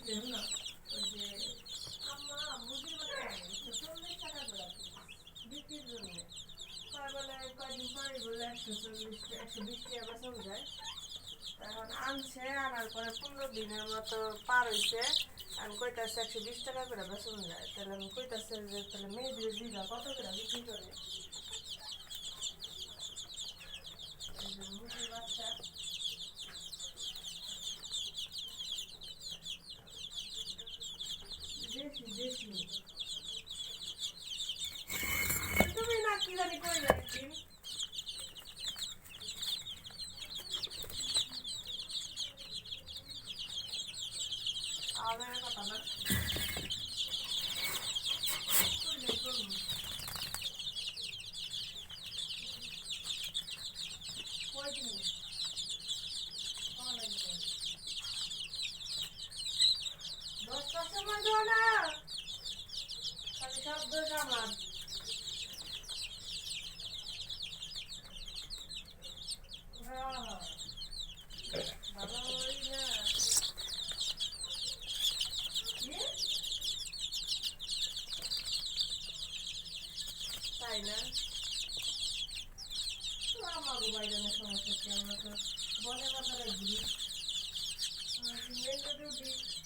না ওই যে আম্মা মুরগির বাচ্চা আনে 40 টাকা করে বিক্রির জন্য তার বলে কয়দিন পরে বলে 140 120 টাকা বেচা যায়। এখন আনছে আনার পরে 15 দিনের মতো পার হয়েছে। আমি কইতাছি 120 টাকা করে বেচা যায়। তাহলে আমি কইতাছি যে তাহলে মেয়েদের দিঘা কত করে বিক্রি করে মুরগির বাচ্চা। দেশি দেশি তুমি না কি জানি কই একদিন আমাদের কথা না কয়দিন 10টার সময় দাও না খালি শব্দ আমার ভালো হই না তাই না তো আমাকে বাইরের সমস্যা কি আমরা তো বনে বাজারে ঘুরি মেন রোডে উঠি